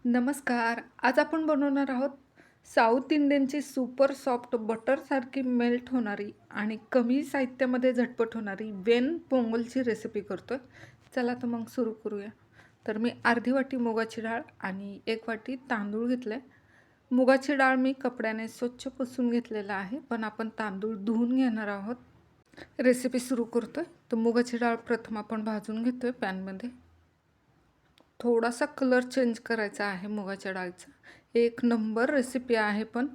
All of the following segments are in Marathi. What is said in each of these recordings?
नमस्कार. आज आपण बनवणार आहोत साऊथ इंडियनची सुपर सॉफ्ट बटरसारखी मेल्ट होणारी आणि कमी साहित्यामध्ये झटपट होणारी वेन पोंगलची रेसिपी करतोय. चला तर मग सुरू करूया. तर मी अर्धी वाटी मुगाची डाळ आणि 1 वाटी तांदूळ घेतले. मुगाची डाळ मी कपड्याने स्वच्छ पुसून घेतलेला आहे, पण आपण तांदूळ धुवून घेणार आहोत. रेसिपी सुरू करतोय. तर मुगाची डाळ प्रथम आपण भाजून घेतोय पॅनमध्ये. थोडासा कलर चेंज करायचा आहे मुगाच्या डाळीचा. एक नंबर रेसिपी आहे पण.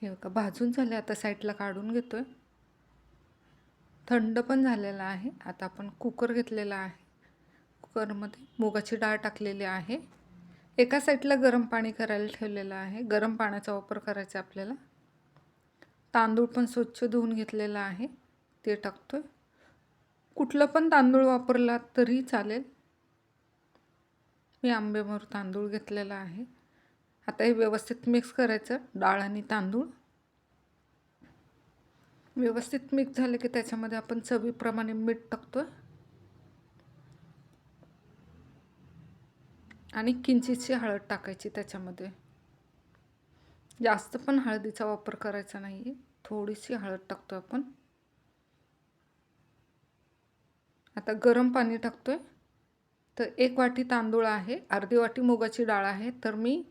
हे बघा भाजून झाले, आता साईडला काढून घेतोय. थंड पण झालेला आहे. आता आपण कुकर घेतलेला आहे. कुकरमध्ये मुगाची डाळ टाकलेली आहे. एका साईडला गरम पाणी करायला ठेवलेलं आहे. गरम पाण्याचा वापर करायचा आपल्याला. तांदूळ पण स्वच्छ धुवून घेतलेला आहे, ते टाकतोय. कुठलं पण तांदूळ वापरला तरी चालेल. मी आंबेमोहर तांदूळ घेतलेला आहे. आता हे व्यवस्थित मिक्स करायचं, डाळ आणि तांदूळ. व्यवस्थित मिक्स झाले की त्याच्यामध्ये आपण चवीप्रमाणे मीठ टाकतोय आणि किंचितशी हळद टाकायची त्याच्यामध्ये. जास्त पण हळदीचा वापर करायचा नाही आहे, थोडीशी हळद टाकतोय आपण. आता गरम पाणी टाकतोय. तर 1 वाटी तांदूळ आहे, अर्धी वाटी मुगाची डाळ आहे, तर मी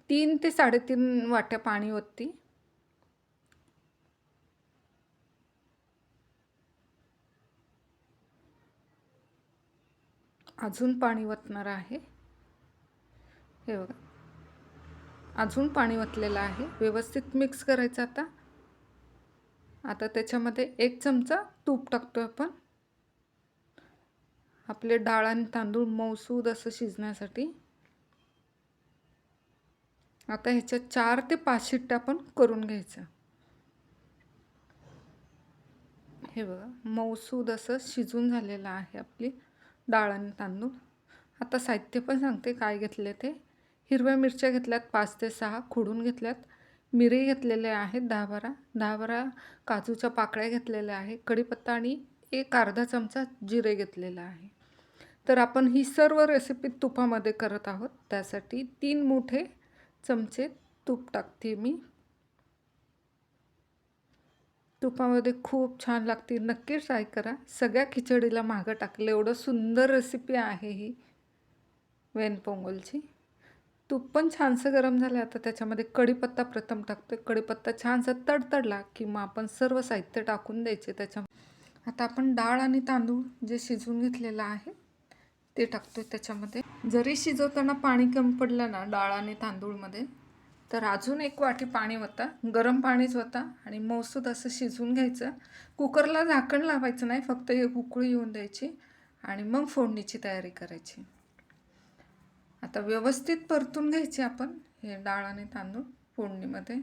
3 ते 3.5 वाट्या पाणी ओतते. अजून पाणी ओतणार आहे. हे बघा, अजून पाणी ओतलेलं आहे. व्यवस्थित मिक्स करायचं. आता त्याच्यामध्ये 1 चमचा तूप टाकतोय आपण. आपले डाळ आणि तांदूळ मऊसूद असं शिजण्यासाठी. आता ह्याच्यात 4 ते 5 शिट्ट्या आपण करून घ्यायचं. हे बघा, मऊसूद असं शिजून झालेलं आहे आपली डाळ आणि तांदूळ. आता साहित्य पण सांगते काय घेतले ते. हिरव्या मिरच्या घेतल्यात 5 ते 6 खोडून घेतल्यात. मिरी घेतलेले आहेत 10-12 काजूच्या पाकळ्या घेतलेल्या आहे. कढीपत्ता आणि एक अर्धा चमचा जिरे घेतलेला आहे. तर आपण ही सर्व रेसिपी तुपामध्ये करत आहोत, त्यासाठी 3 मोठे चमचे तूप टाकते मी. तुपामध्ये खूप छान लागते, नक्की ट्राय करा. सगळ्या खिचडीला मागं टाकलं एवढं सुंदर रेसिपी आहे ही वेन पोंगलची. तूप पण छानसं गरम झालं. आता त्याच्यामध्ये कढीपत्ता प्रथम टाकतोय. कढीपत्ता छानसा तडतडला की मग आपण सर्व साहित्य टाकून द्यायचे त्याच्या. आता आपण डाळ आणि तांदूळ जे शिजवून घेतलेलं आहे ते टाकतोय त्याच्यामध्ये. जरी शिजवताना पाणी कमी पडलं ना डाळ आणि तांदूळमध्ये, तर अजून 1 वाटी पाणी ओता. गरम पाणीच ओता आणि मऊसूद असं शिजवून घ्यायचं. कुकरला झाकण लावायचं नाही, फक्त एक उकळी येऊन द्यायची आणि मग फोडणीची तयारी करायची. आता व्यवस्थित परतून घ्यायची आपण हे डाळ आणि तांदूळ फोडणीमध्ये.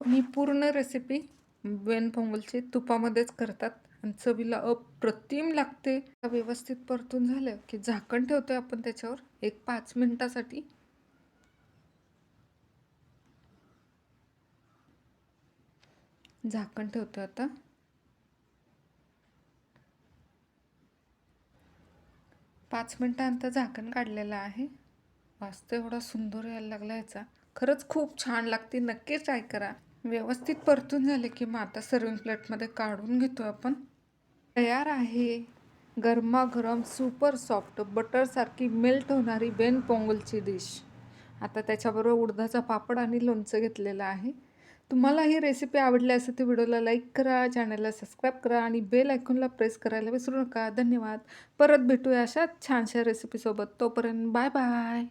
ही पूर्ण रेसिपी वेन पोंगलची तुपामध्येच करतात आणि चवीला अप्रतिम लागते. व्यवस्थित परतून झालं की झाकण ठेवतोय आपण त्याच्यावर 5 मिनिटासाठी. झाकण ठेवतोय आता. 5 मिनिटानंतर झाकण काढलेलं आहे. वास एवढा सुंदर यायला लागला याचा. खरंच खूप छान लागते, नक्की ट्राय करा. व्यवस्थित परतून झाले की मग आता सर्विंग प्लेटमध्ये काढून घेतो आपण. तयार आहे गरमागरम सुपर सॉफ्ट बटरसारखी मेल्ट होणारी वेन पोंगलची डिश. आता त्याच्याबरोबर उडदाचा पापड आणि लोणचं घेतलेलं आहे. तुम्हाला ही रेसिपी आवडली असेल तर व्हिडिओला लाईक करा, चॅनलला सबस्क्राईब करा आणि बेल आयकॉनला प्रेस करायला विसरू नका. धन्यवाद. परत भेटूया अशा छानशा रेसिपीसोबत. तोपर्यंत बाय बाय.